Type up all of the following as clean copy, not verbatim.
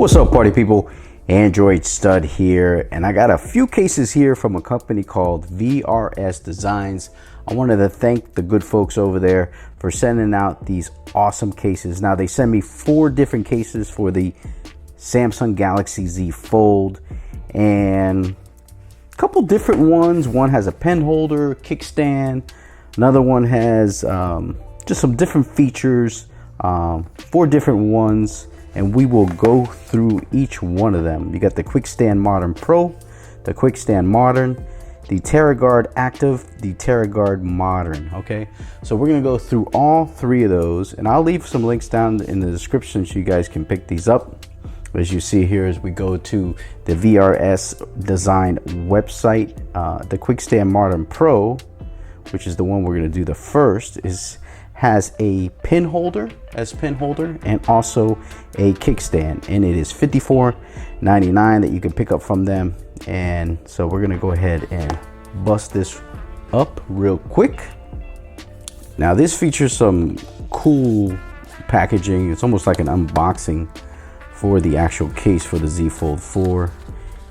What's up, party people? Android Stud here, and I got a few cases here from a company called VRS Designs. I wanted to thank the good folks over there for sending out these awesome cases. Now, they sent me 4 different cases for the Samsung Galaxy Z Fold, and a couple different ones. One has a pen holder, kickstand. Another one has just some different features, 4 different ones. And we will go through each one of them. You got the QuickStand Modern Pro, the QuickStand Modern, the Terraguard Active, the Terraguard Modern. Okay, so we're gonna go through all 3 of those, and I'll leave some links down in the description so you guys can pick these up. As you see here, as we go to the VRS Design website, the QuickStand Modern Pro, which is the one we're gonna do the first, has a pin holder and also a kickstand, and it is $54.99 that you can pick up from them. And so we're gonna go ahead and bust this up real quick. Now, this features some cool packaging. It's almost like an unboxing for the actual case for the Z Fold 4.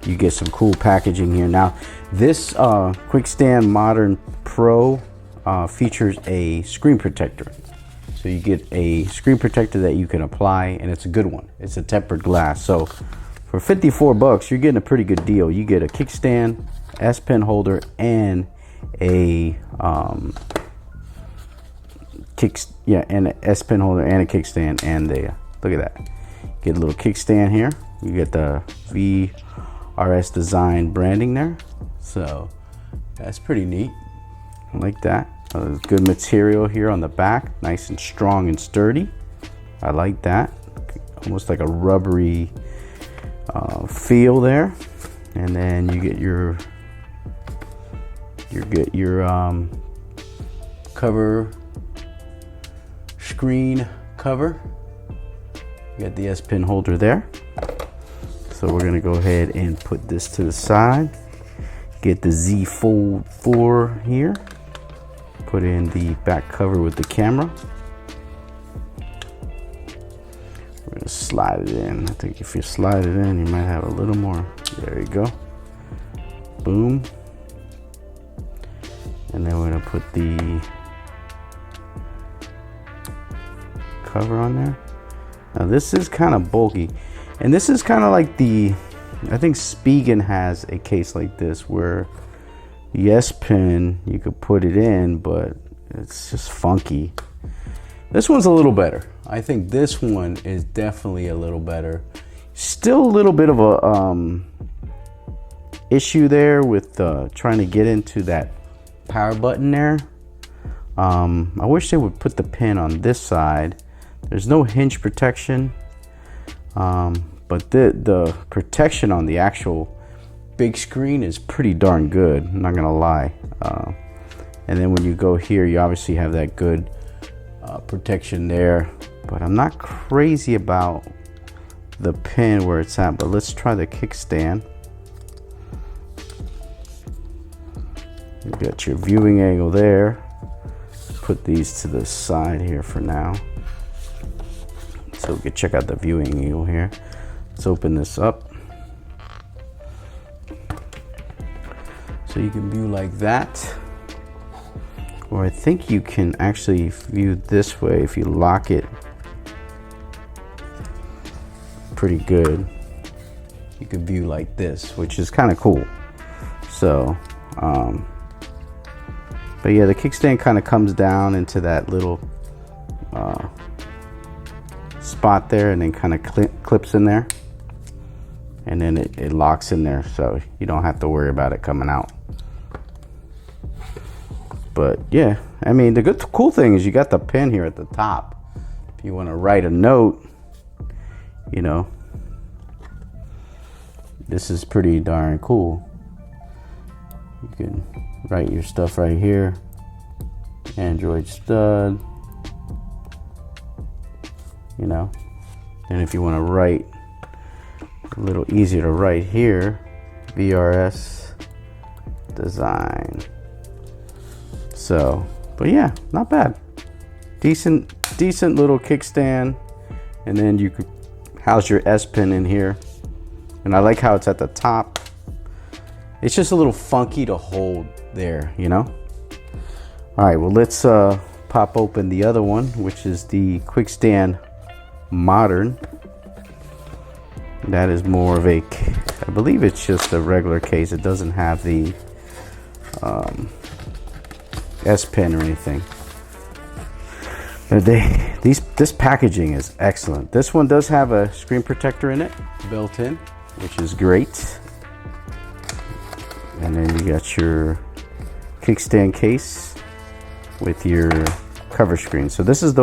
You get some cool packaging here. Now, this QuickStand Modern Pro features a screen protector. So you get a screen protector that you can apply, and it's a good one. It's a tempered glass. So for 54 bucks, you're getting a pretty good deal. You get a kickstand, S Pen holder, and a and an S Pen holder and a kickstand, and look at that. Get a little kickstand here. You get the VRS Design branding there. So that's pretty neat. I like that. Good material here on the back, nice and strong and sturdy. I like that. Almost like a rubbery feel there. And then you get your cover, screen cover. You got the S Pen holder there. So we're gonna go ahead and put this to the side. Get the Z Fold 4 here. Put in the back cover with the camera. We're gonna slide it in. I think if you slide it in, you might have a little more. There you go. Boom. And then we're gonna put the cover on there. Now, this is kind of bulky, and this is kind of like I think Spigen has a case like this where the S Pen, you could put it in, but it's just funky. This one's a little better. I think this one is definitely a little better. Still a little bit of a issue there with trying to get into that power button there. I wish they would put the pin on this side. There's no hinge protection, but the protection on the actual big screen is pretty darn good, I'm not gonna lie. And then when you go here, you obviously have that good protection there, but I'm not crazy about the pin where it's at. But let's try the kickstand. You got your viewing angle there. Put these to the side here for now, so we can check out the viewing angle here. Let's open this up. So you can view like that, or I think you can actually view this way if you lock it pretty good. You can view like this, which is kind of cool. So, but yeah, the kickstand kind of comes down into that little spot there, and then kind of clips in there, and then it locks in there, so you don't have to worry about it coming out. But yeah, I mean, the cool thing is you got the pen here at the top. If you want to write a note, you know, this is pretty darn cool. You can write your stuff right here. Android Stud, you know. And if you want to write a little easier to write here, VRS Design. So, but yeah, not bad. Decent little kickstand, and then you could house your S Pen in here. And I like how it's at the top. It's just a little funky to hold there, you know? All right, well, let's pop open the other one, which is the QuickStand Modern. That is more of a, I believe it's just a regular case. It doesn't have the S Pen or anything. But this packaging is excellent. This one does have a screen protector in it, built in, which is great. And then you got your kickstand case with your cover screen. So this is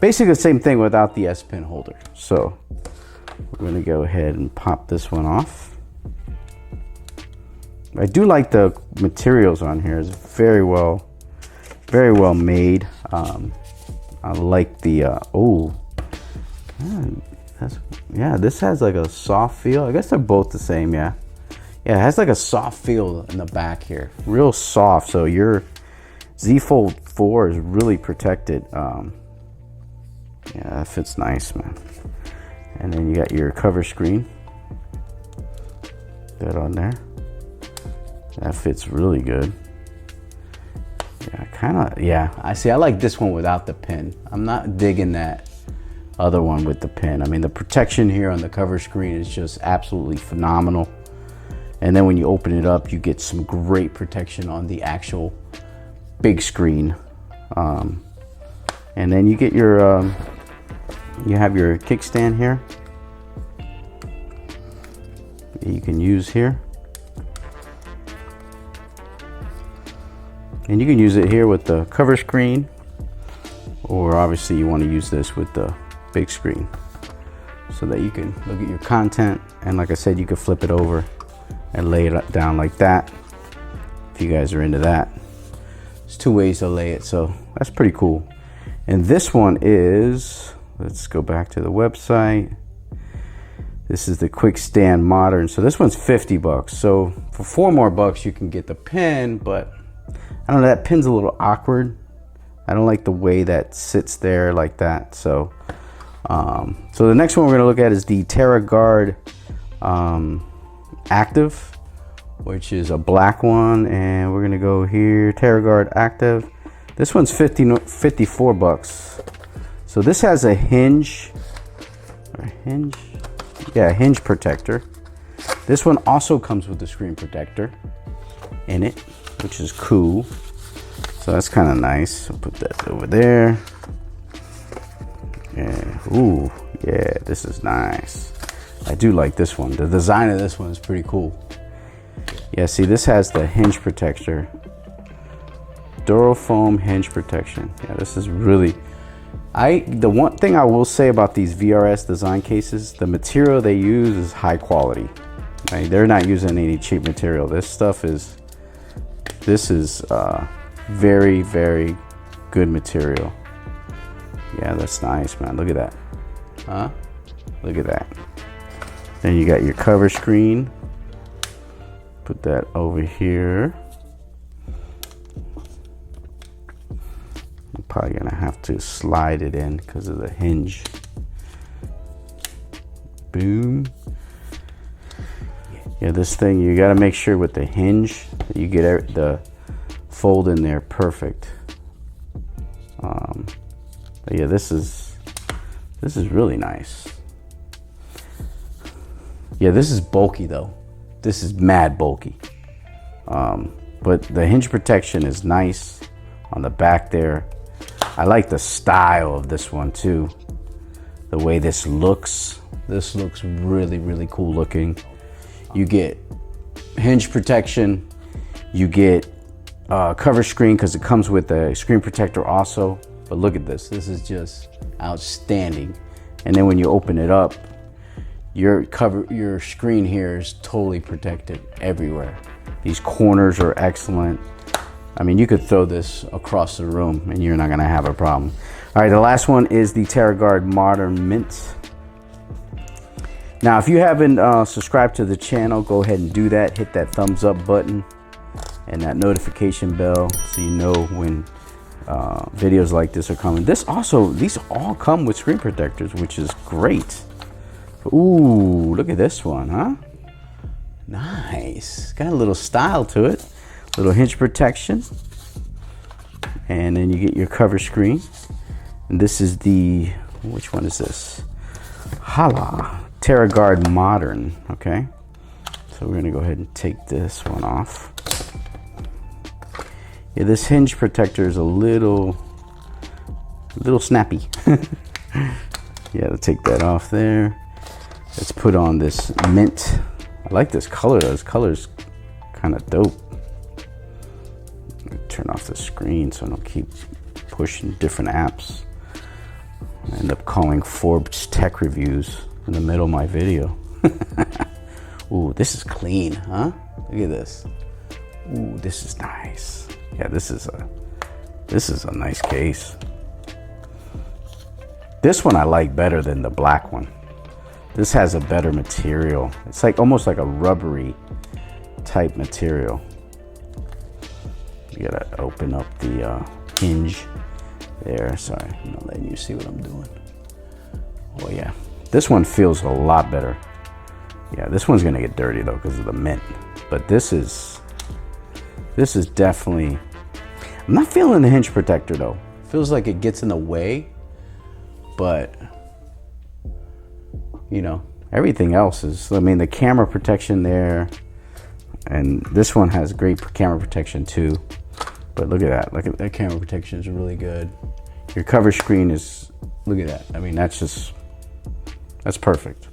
basically the same thing without the S Pen holder. So we're gonna go ahead and pop this one off. I do like the materials on here. It's very well made. I like the this has like a soft feel. I guess they're both the same. Yeah, it has like a soft feel in the back here, real soft. So your Z Fold 4 is really protected. Yeah, that fits nice, man. And then you got your cover screen, that on there. That fits really good. Yeah, I like this one without the pin. I'm not digging that other one with the pin. I mean, the protection here on the cover screen is just absolutely phenomenal. And then when you open it up, you get some great protection on the actual big screen. And then you get your, you have your kickstand here. You can use here. And you can use it here with the cover screen, or obviously you want to use this with the big screen so that you can look at your content. And like I said, you can flip it over and lay it down like that if you guys are into that. There's two ways to lay it, so that's pretty cool. And this one is, let's go back to the website. This is the QuickStand Modern. So this one's 50 bucks. So for $4 more you can get the pen, but I don't know, that pin's a little awkward. I don't like the way that sits there like that. So so the next one we're gonna look at is the Terraguard Active, which is a black one. And we're gonna go here, Terraguard Active. This one's 54 bucks. So this has a hinge protector. This one also comes with the screen protector in it, which is cool. So that's kind of nice. I'll put that over there. Yeah. Ooh, yeah, this is nice. I do like this one. The design of this one is pretty cool. Yeah, see, this has the hinge protector. Durafoam hinge protection. Yeah, this is really, the one thing I will say about these VRS design cases, the material they use is high quality. Right? They're not using any cheap material. This is very, very good material. Yeah, that's nice, man. Look at that. Huh? Look at that. Then you got your cover screen. Put that over here. I'm probably gonna have to slide it in because of the hinge. Boom. Yeah, this thing, you gotta make sure with the hinge that you get the fold in there perfect. But yeah, this is really nice. Yeah, this is bulky though. This is mad bulky. But the hinge protection is nice on the back there. I like the style of this one too. The way this looks really, really cool looking. You get hinge protection, you get cover screen because it comes with a screen protector also. But look at this is just outstanding. And then when you open it up, your screen here is totally protected everywhere. These corners are excellent. I mean, you could throw this across the room and you're not gonna have a problem. All right, the last one is the Terraguard Modern Mint. Now, if you haven't subscribed to the channel, go ahead and do that. Hit that thumbs up button and that notification bell so you know when videos like this are coming. These all come with screen protectors, which is great. Ooh, look at this one, huh? Nice. Got a little style to it. Little hinge protection. And then you get your cover screen. And this is the, which one is this? Terraguard Modern, okay? So we're gonna go ahead and take this one off. Yeah, this hinge protector is a little snappy. Yeah, to take that off there. Let's put on this mint. I like this color. This color's kind of dope. Turn off the screen so I don't keep pushing different apps. I end up calling Forbes tech reviews in the middle of my video. Ooh, this is clean, huh? Look at this. Ooh, this is nice. Yeah, this is a nice case. This one I like better than the black one. This has a better material. It's like almost like a rubbery type material. You gotta open up the hinge there. Sorry, I'm not letting you see what I'm doing. Oh yeah, this one feels a lot better. Yeah, this one's gonna get dirty though because of the mint. But this is definitely, I'm not feeling the hinge protector though. Feels like it gets in the way, but you know, everything else is, I mean, the camera protection there, and this one has great camera protection too. But look at that. Look at that, camera protection is really good. Your cover screen is, look at that. I mean, that's perfect.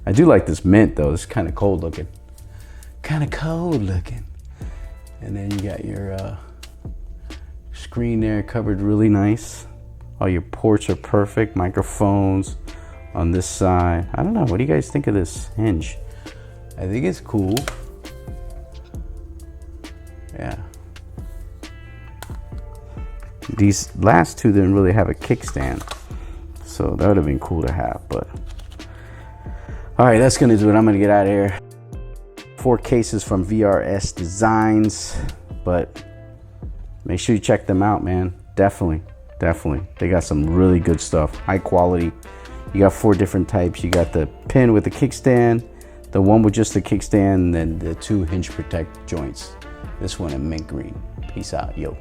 I do like this mint though. It's kind of cold looking. Kind of cold looking. And then you got your screen there covered really nice. All your ports are perfect. Microphones on this side. I don't know. What do you guys think of this hinge? I think it's cool. Yeah. These last two didn't really have a kickstand, so that would have been cool to have, but all right, that's gonna do it. I'm gonna get out of here. 4 cases from VRS Designs, but make sure you check them out, man. Definitely. They got some really good stuff, high quality. You got 4 different types. You got the pin with the kickstand, the one with just the kickstand, and then the 2 hinge protect joints. This one in mint green. Peace out, yo.